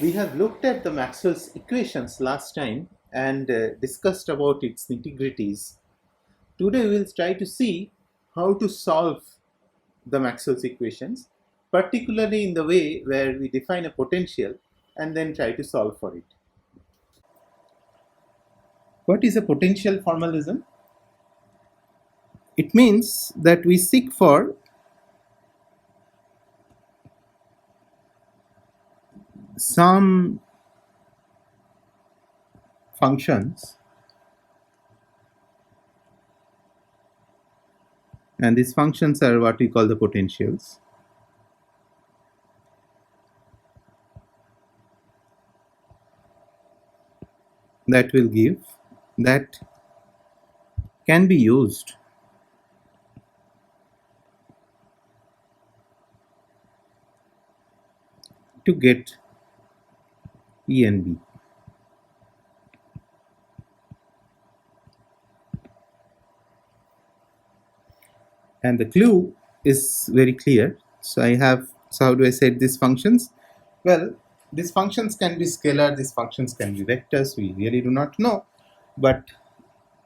We have looked at the Maxwell's equations last time and discussed about its nitty-gritties. Today we will try to see how to solve the Maxwell's equations, particularly in the way where we define a potential and then try to solve for it. What is a potential formalism? It means that we seek for some functions, and these functions are what we call the potentials. That will give, that can be used to get E and B. And the clue is very clear. So how do I set these functions? Well, these functions can be scalar, these functions can be vectors, we really do not know. But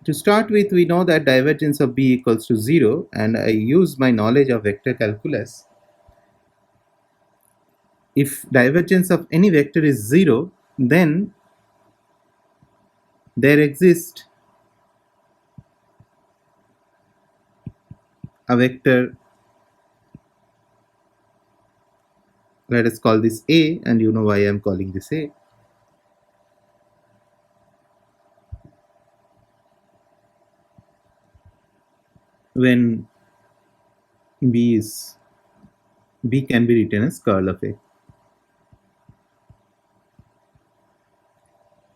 to start with, we know that divergence of B equals to 0, and I use my knowledge of vector calculus. If divergence of any vector is 0, then there exists a vector, let us call this A, and you know why I am calling this A. When B can be written as curl of A.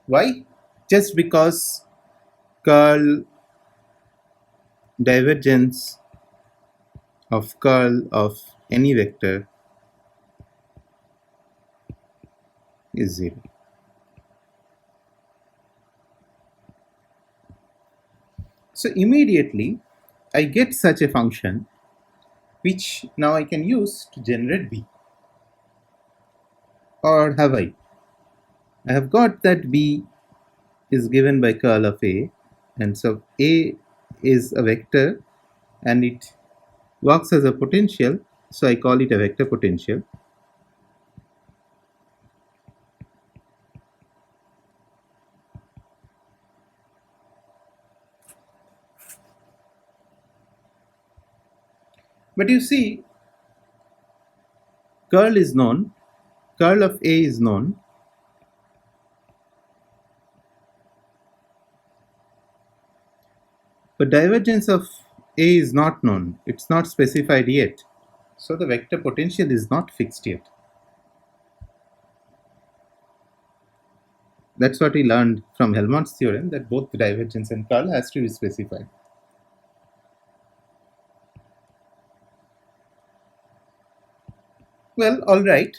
Why? Just because curl divergence of curl of any vector is 0. So immediately I get such a function which now I can use to generate B. Or have I? I have got that B is given by curl of A, and so A is a vector and it works as a potential, so I call it a vector potential. But you see, curl is known, curl of A is known, but divergence of A is not known, it's not specified yet, so the vector potential is not fixed yet. That's what we learned from Helmholtz theorem, that both divergence and curl has to be specified. Well, alright.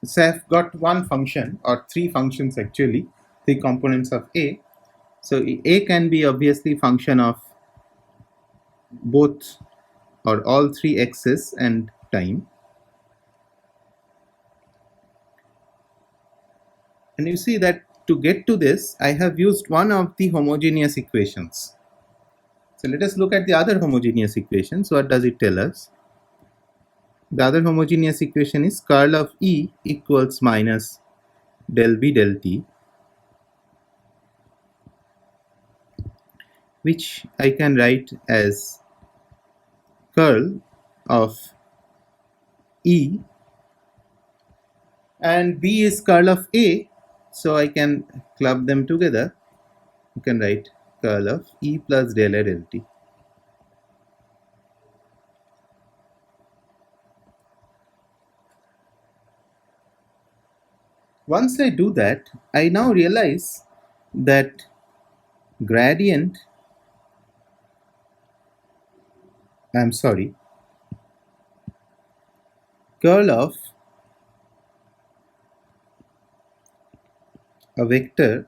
So I've got one function, or three functions actually, three components of A. So A can be obviously function of both or all three x's and time. And you see that to get to this, I have used one of the homogeneous equations. So let us look at the other homogeneous equations. What does it tell us? The other homogeneous equation is curl of E equals minus del B del T, which I can write as curl of E, and B is curl of A, so I can club them together. You can write curl of E plus del A del T. Once I do that, I now realize that gradient, curl of a vector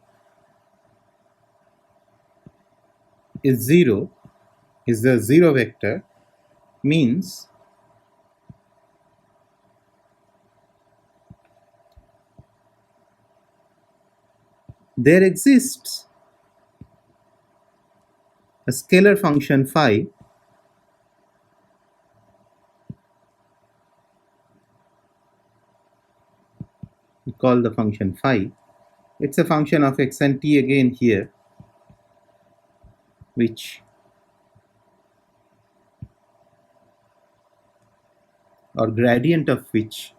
is 0, is the 0 vector, means there exists a scalar function phi we call the function phi. It's a function of x and t again here, which or gradient of which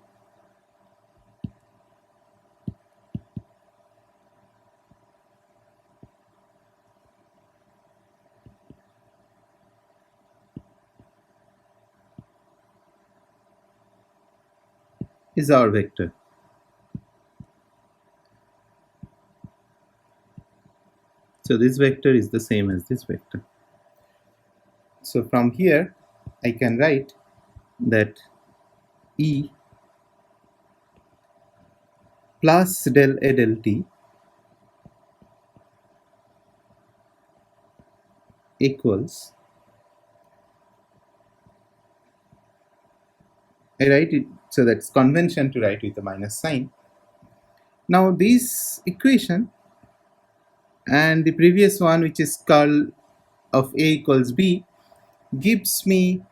is our vector. So this vector is the same as this vector. So from here I can write that E plus del A del T equals, I write it, so that's convention to write with a minus sign. Now this equation and the previous one, which is curl of A equals B, gives me,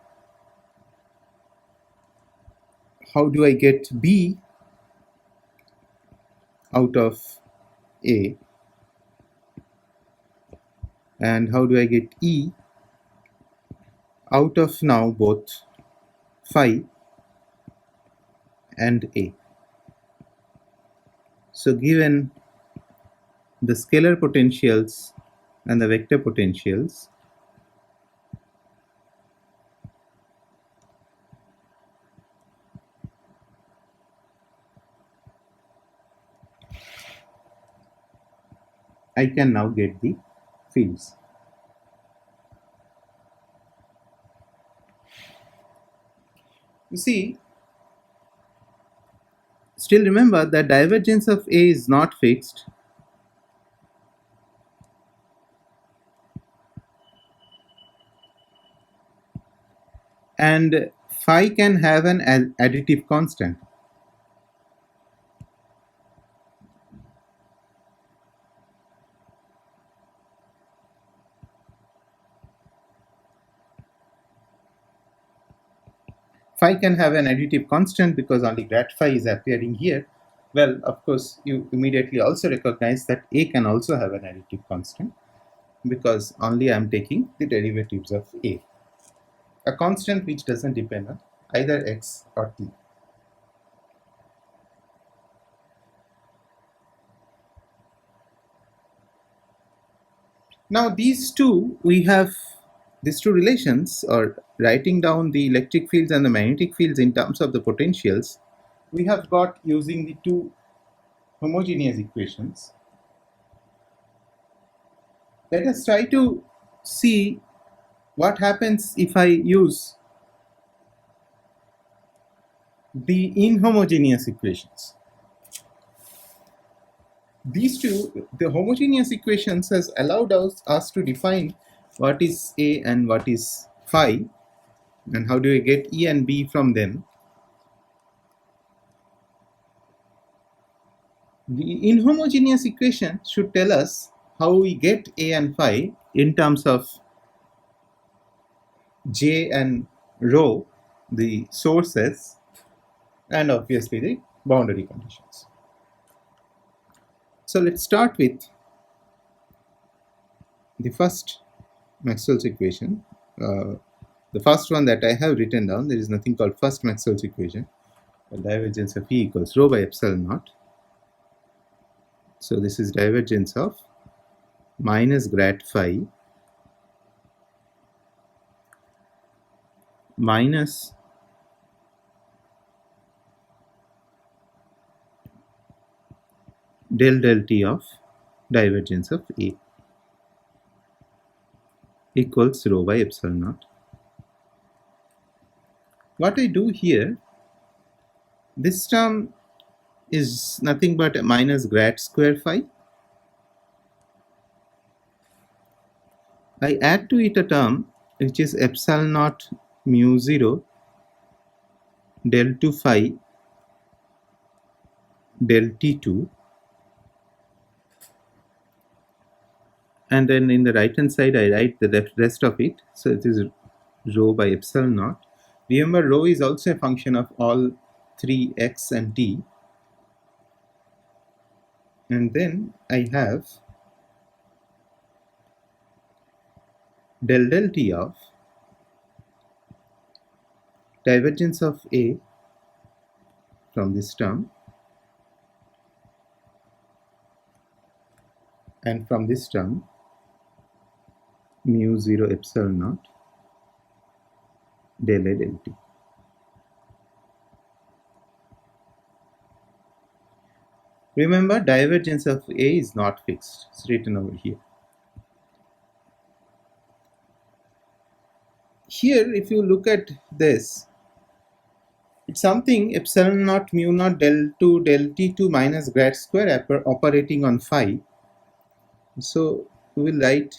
how do I get B out of A, and how do I get E out of now both phi and A. So given the scalar potentials and the vector potentials, I can now get the fields. You see, still remember that divergence of A is not fixed. And phi can have an additive constant. Phi can have an additive constant because only grad phi is appearing here. Well, of course, you immediately also recognize that A can also have an additive constant because only I am taking the derivatives of A. A constant which doesn't depend on either x or t. Now these two, we have these two relations, or writing down the electric fields and the magnetic fields in terms of the potentials, we have got using the two homogeneous equations. Let us try to see what happens if I use the inhomogeneous equations. These two, the homogeneous equations, has allowed us to define what is A and what is phi, and how do we get E and B from them. The inhomogeneous equation should tell us how we get A and phi in terms of J and rho, the sources, and obviously the boundary conditions. So let's start with the first Maxwell's equation. The first one that I have written down, there is nothing called first Maxwell's equation. The divergence of E equals rho by epsilon naught. So this is divergence of minus grad phi minus del T of divergence of A equals rho by epsilon naught. What I do here, this term is nothing but a minus grad square phi. I add to it a term which is epsilon naught mu 0 del 2 phi del T2 and then in the right hand side I write the rest of it. So it is rho by epsilon naught. Remember, rho is also a function of all three x and t, and then I have del t of divergence of A from this term and from this term mu 0 epsilon naught del A del t. Remember, divergence of A is not fixed. It's written over here. Here, if you look at this, it's something epsilon naught mu naught del 2 del t2 minus grad square operating on phi. So we will write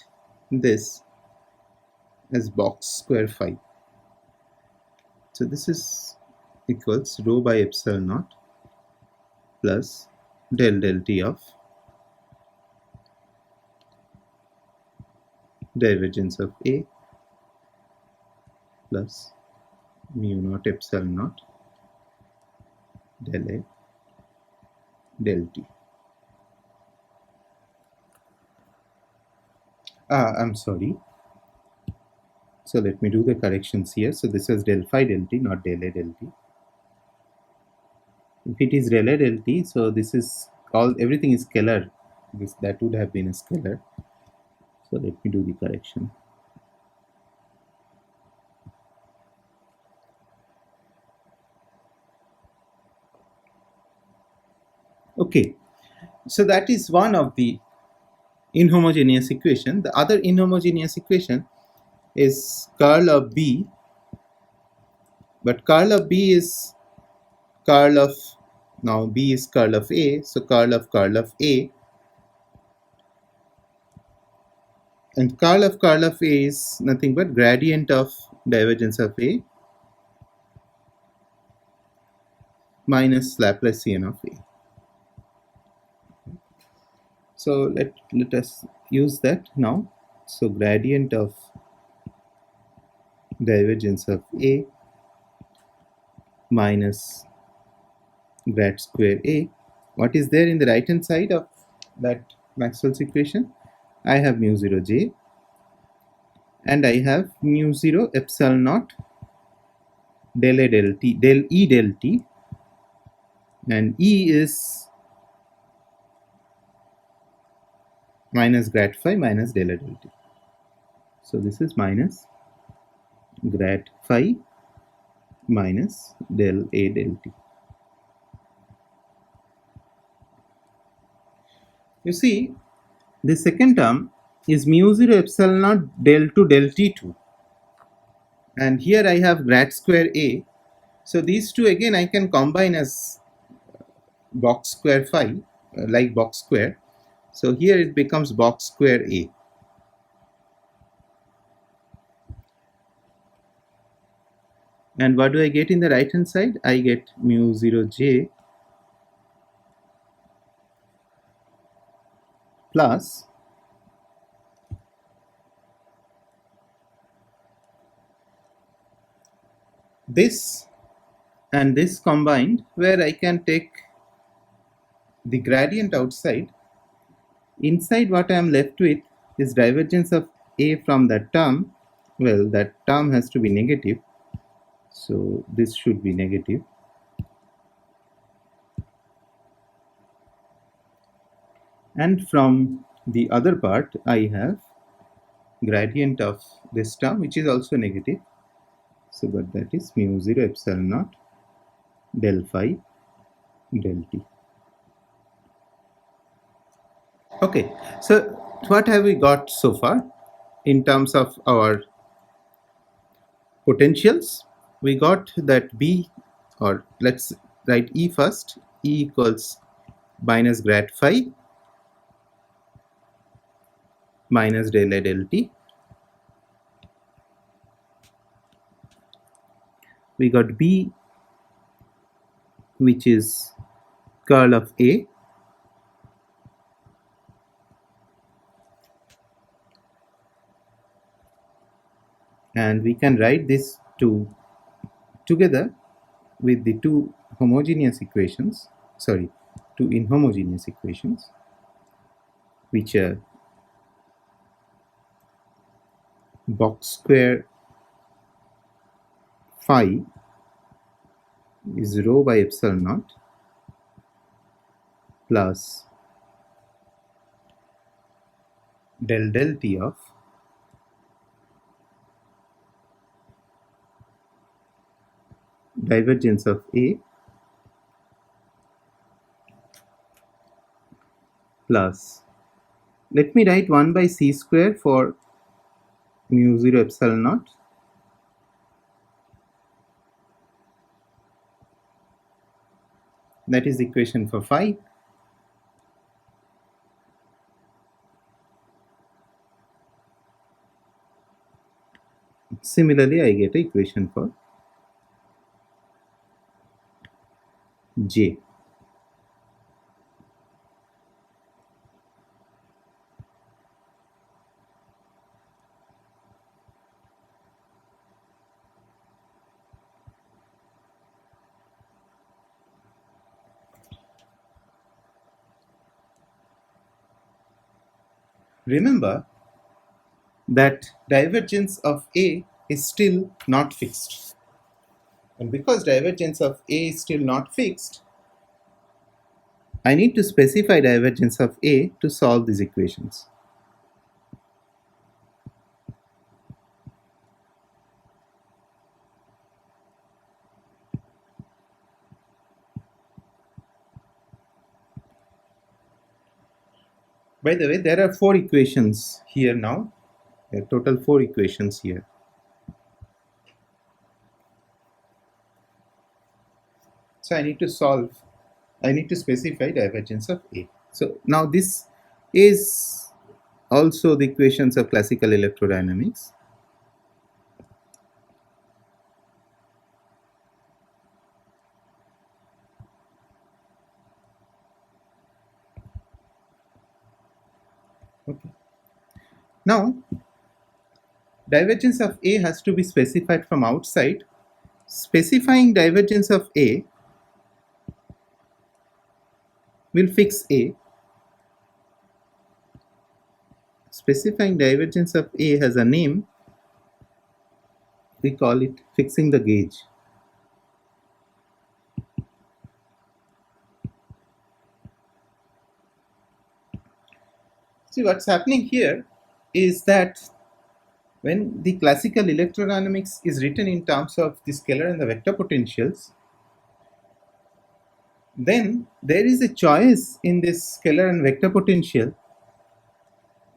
this as box square phi. So this is equals rho by epsilon naught plus del t of divergence of A plus mu naught epsilon naught del A del t. I'm sorry. So let me do the corrections here. So this is del phi del t, not del A del t. If it is del A del t, so this is everything is scalar. That would have been a scalar. So let me do the correction. Okay, so that is one of the inhomogeneous equation. The other inhomogeneous equation is curl of B, but curl of B is curl of, now B is curl of A, so curl of A, and curl of A is nothing but gradient of divergence of A minus Laplacian of A. So let us use that now. So gradient of divergence of A minus grad square A. What is there in the right hand side of that Maxwell's equation? I have mu 0 j and I have mu 0 epsilon naught del A del t, del E del t, and E is minus grad phi minus del A del t. So this is minus grad phi minus del A del t. You see, the second term is mu 0 epsilon naught del 2 del t2, and here I have grad square A. So these two again I can combine as box square phi, like box square. So here it becomes box square A. And what do I get in the right hand side? I get mu 0 j plus this and this combined, where I can take the gradient outside. Inside, what I am left with is divergence of A from that term. Well, that term has to be negative, so this should be negative. And from the other part, I have gradient of this term, which is also negative. So, but that is mu 0 epsilon naught del phi del t. Okay, so what have we got so far in terms of our potentials? We got that B, or let's write E first. E equals minus grad phi minus del A del t. We got B, which is curl of A and we can write this together with the two inhomogeneous equations, which are box square phi is rho by epsilon naught plus del T of divergence of A plus, let me write 1 by c square for mu 0 epsilon naught that is the equation for phi. Similarly, I get an equation for J. Remember that divergence of A is still not fixed. And because divergence of A is still not fixed, I need to specify divergence of A to solve these equations. By the way, there are 4 equations here now. There are total 4 equations here. So I need to specify divergence of A. So now this is also the equations of classical electrodynamics. Okay. Now, divergence of A has to be specified from outside. Specifying divergence of A will fix A. Specifying divergence of A has a name. We call it fixing the gauge. See, what's happening here is that when the classical electrodynamics is written in terms of the scalar and the vector potentials, then there is a choice in this scalar and vector potential,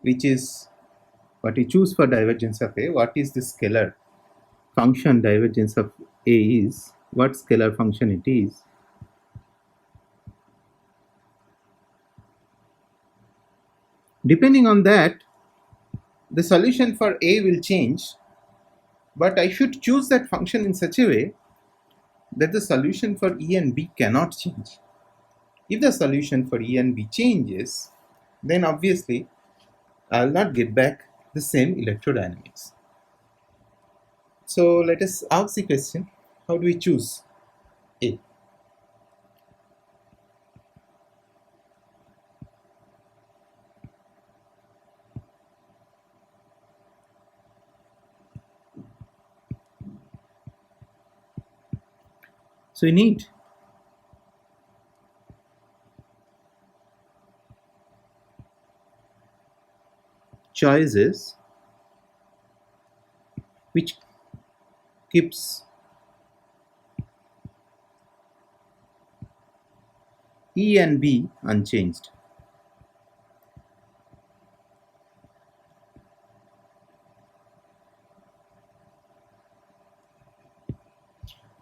which is what you choose for divergence of A. What is the scalar function divergence of A is, what scalar function it is. Depending on that, the solution for A will change, but I should choose that function in such a way that the solution for E and B cannot change. If the solution for E and B changes, then obviously I will not get back the same electrodynamics. So let us ask the question, how do we choose A? So we need choices which keeps E and B unchanged.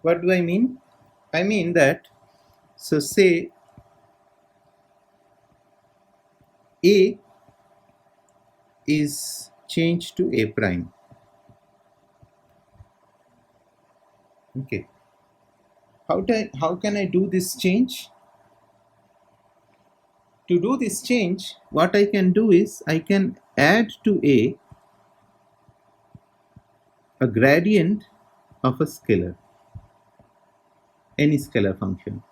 What do I mean? I mean that, so say A is changed to A prime. Okay. How can I do this change? To do this change, what I can do is I can add to A a gradient of a scalar, any scalar function.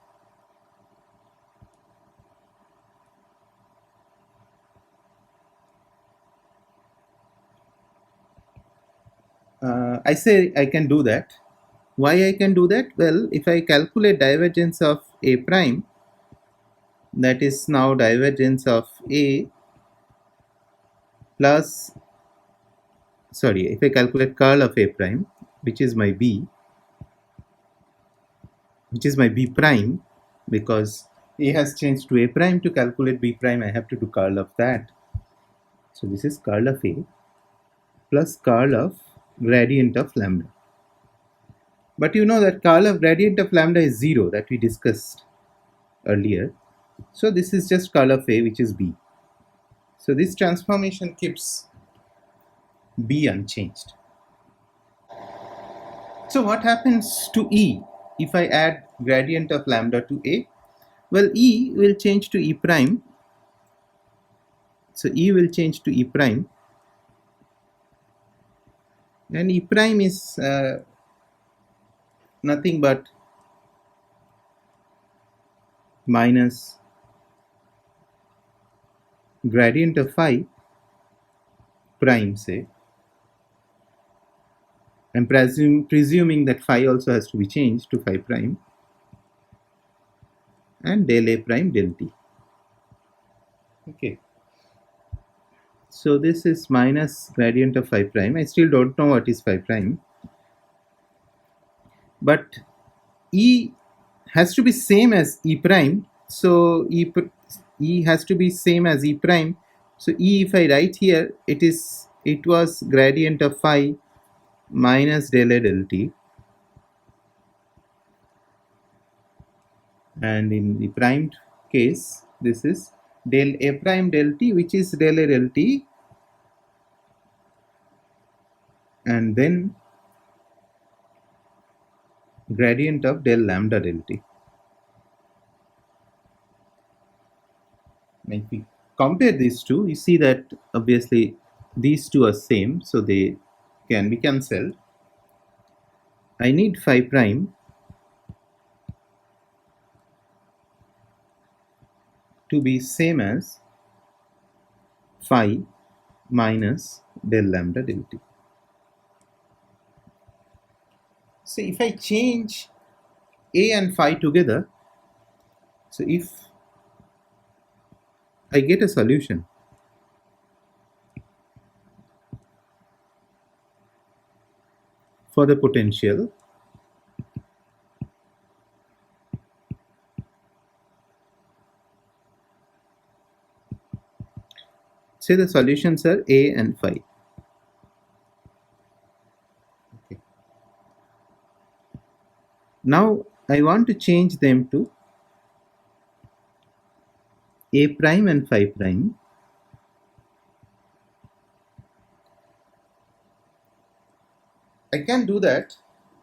I say I can do that. Why I can do that? Well, if I calculate divergence of A prime, that is now divergence of A plus, sorry, if I calculate curl of A prime, which is my B, which is my B prime, because A has changed to A prime. To calculate B prime, I have to do curl of that. So this is curl of A plus curl of gradient of lambda. But you know that curl of gradient of lambda is 0, that we discussed earlier. So this is just curl of A, which is B. So this transformation keeps B unchanged. So what happens to E if I add gradient of lambda to A? Well, E will change to E prime. So E will change to E prime. And E prime is nothing but minus gradient of phi prime, say. I'm presuming that phi also has to be changed to phi prime, and del A prime del T. Okay. So this is minus gradient of phi prime. I still don't know what is phi prime. But E has to be same as E prime. So E has to be same as E prime. So E, if I write here, it was gradient of phi minus del A del T. And in the primed case, this is del A prime del T, which is del A del T, and then gradient of del lambda del T. If we compare these two, you see that obviously these two are same, so they can be cancelled. I need phi prime to be same as phi minus del lambda del T. So if I change A and phi together, so if I get a solution for the potential say the solutions are A and phi. Okay. Now I want to change them to A prime and phi prime. I can do that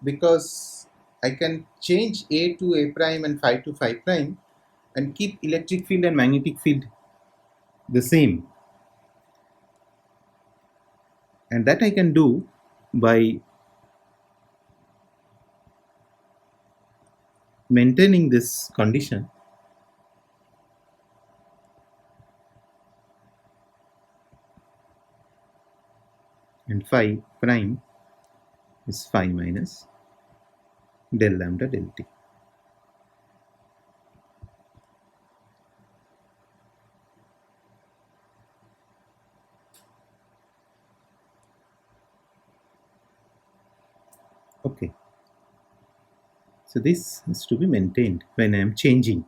because I can change A to A prime and phi to phi prime and keep electric field and magnetic field the same. And that I can do by maintaining this condition. And phi prime is phi minus del lambda del T. Okay. So this has to be maintained when I am changing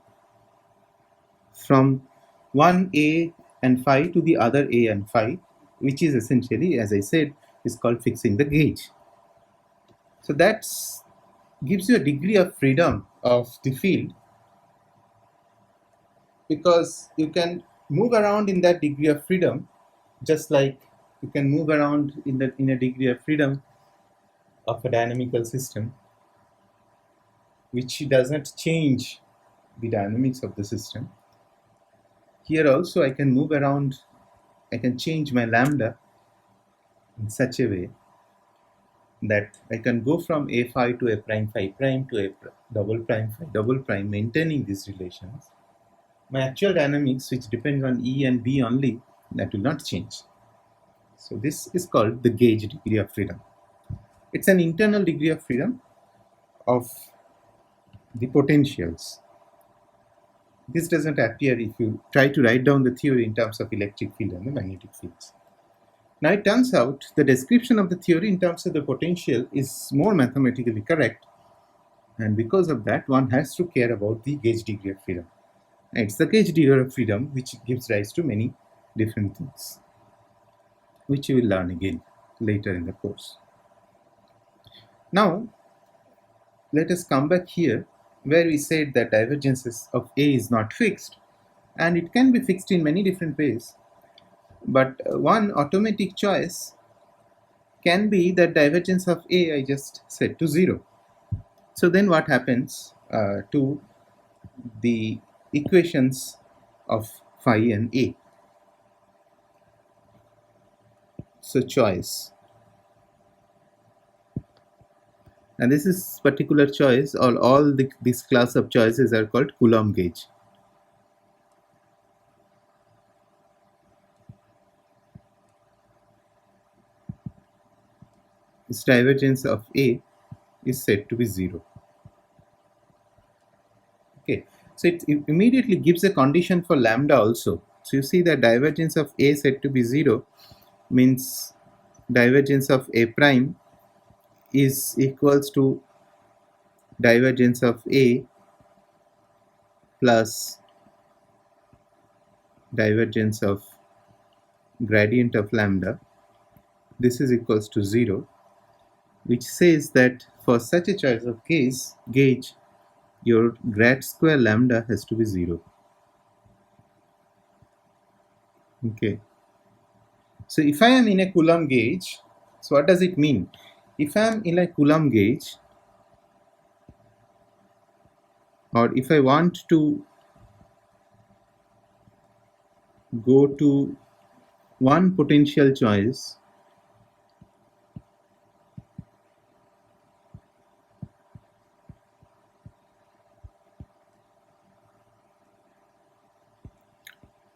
from one A and phi to the other A and phi, which is essentially, as I said, is called fixing the gauge. So that gives you a degree of freedom of the field, because you can move around in that degree of freedom, just like you can move around in a degree of freedom of a dynamical system, which does not change the dynamics of the system. Here also I can move around, I can change my lambda in such a way that I can go from a phi to a prime phi prime to a double prime phi double prime, maintaining these relations, my actual dynamics, which depends on E and B only, that will not change. So this is called the gauge degree of freedom. It's an internal degree of freedom of the potentials. This doesn't appear if you try to write down the theory in terms of electric field and the magnetic fields. Now it turns out the description of the theory in terms of the potential is more mathematically correct, and because of that one has to care about the gauge degree of freedom. It's the gauge degree of freedom which gives rise to many different things, which you will learn again later in the course. Now let us come back here where we said that divergence of A is not fixed, and it can be fixed in many different ways, but one automatic choice can be that divergence of A I just set to 0. So then what happens to the equations of phi and A? So choice, and this is particular choice, or all this class of choices are called Coulomb gauge. Its divergence of A is said to be 0. Okay, so it immediately gives a condition for lambda also. So you see that divergence of A said to be 0 means divergence of A prime is equals to divergence of A plus divergence of gradient of lambda. This is equals to 0, which says that for such a choice of gauge, your grad square lambda has to be 0. Okay. So if I am in a Coulomb gauge, so what does it mean? If I am in a Coulomb gauge, or if I want to go to one potential choice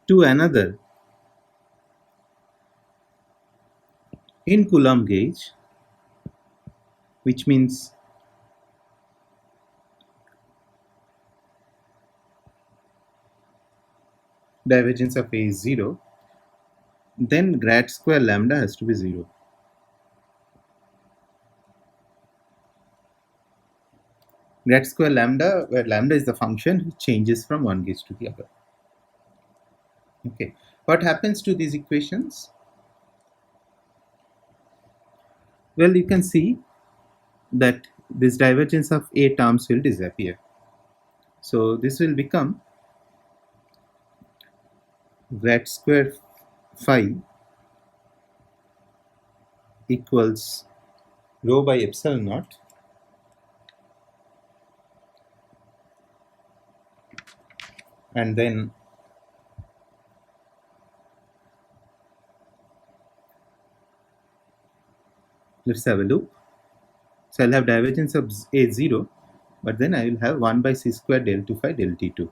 to another in Coulomb gauge, which means divergence of A is 0, then grad square lambda has to be 0. Grad square lambda, where lambda is the function which changes from one gauge to the other. Okay, what happens to these equations? Well, you can see that this divergence of A terms will disappear. So this will become grad square phi equals rho by epsilon naught and then let's have a look. So I'll have divergence of A 0, but then I will have 1 by c square del 2 phi del t2.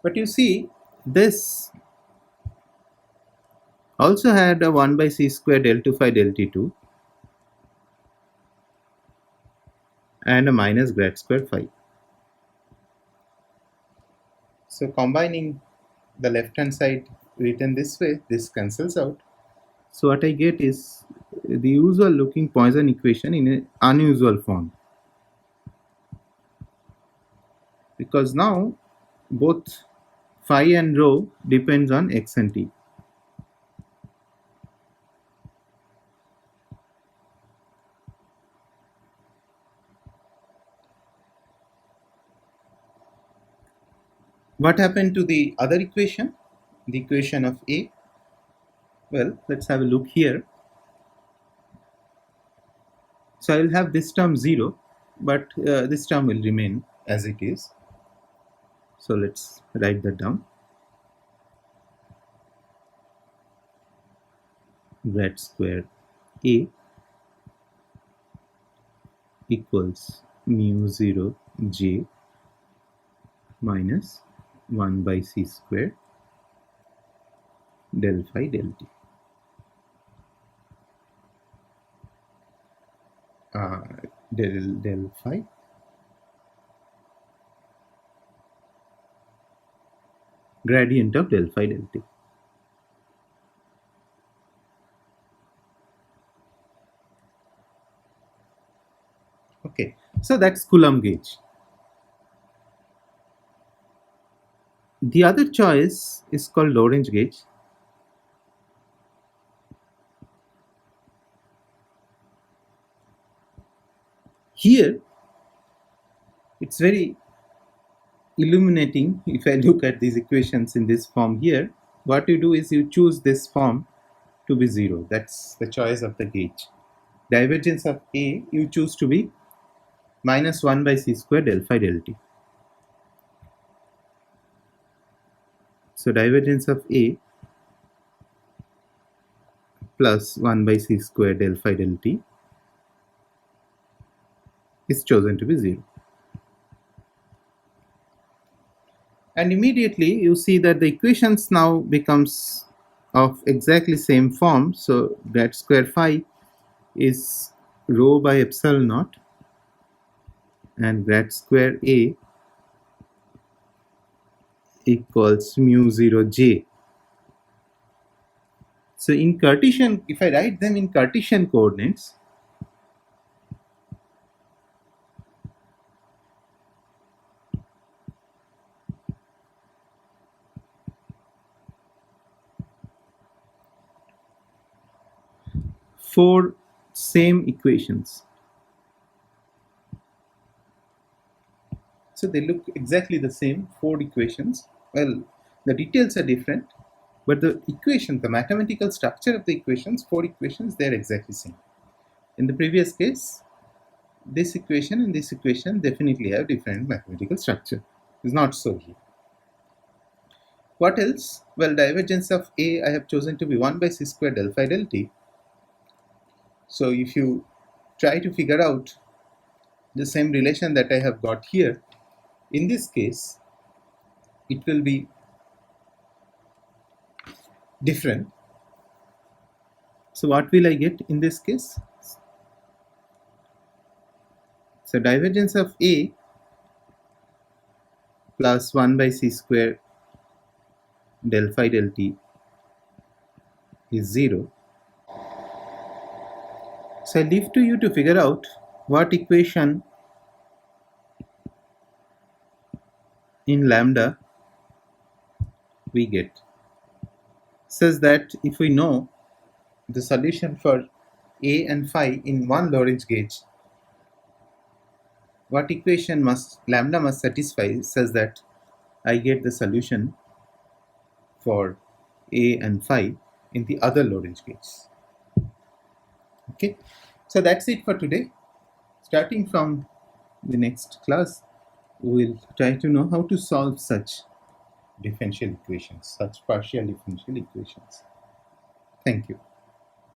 But you see, this also had a 1 by c square del 2 phi del t2 and a minus grad square phi. So combining the left hand side written this way, this cancels out. So what I get is the usual looking Poisson equation in an unusual form. Because now both phi and rho depends on x and t. What happened to the other equation, the equation of A? Well, let's have a look here. So I will have this term 0, but this term will remain. as it is. So let's write that down. Grad square A equals mu 0 j minus 1 by c square del phi del t. Del phi gradient of del phi del t. Okay, so that's Coulomb gauge. The other choice is called Lorentz gauge. Here, it's very illuminating. If I look at these equations in this form here, what you do is you choose this form to be 0. That's the choice of the gauge. Divergence of A you choose to be minus 1 by c square del phi del t. So divergence of A plus 1 by c square del phi del t is chosen to be 0. And immediately you see that the equations now becomes of exactly same form. So grad square phi is rho by epsilon naught, and grad square A equals mu 0 j. So in Cartesian, if I write them in Cartesian coordinates, four same equations. So they look exactly the same, 4 equations. Well, the details are different, but the equation, the mathematical structure of the equations, 4 equations, they are exactly same. In the previous case, this equation and this equation definitely have different mathematical structure. It's not so here. What else? Well, divergence of A I have chosen to be 1 by c square del phi del t. So if you try to figure out the same relation that I have got here, in this case, it will be different. So what will I get in this case? So divergence of A plus 1 by c square del phi del t is 0. So I leave to you to figure out what equation in lambda we get. Says that if we know the solution for A and phi in one Lorentz gauge, what equation must lambda must satisfy says that I get the solution for A and phi in the other Lorentz gauges. Okay, so that's it for today. Starting from the next class, we will try to know how to solve such differential equations, such partial differential equations. Thank you.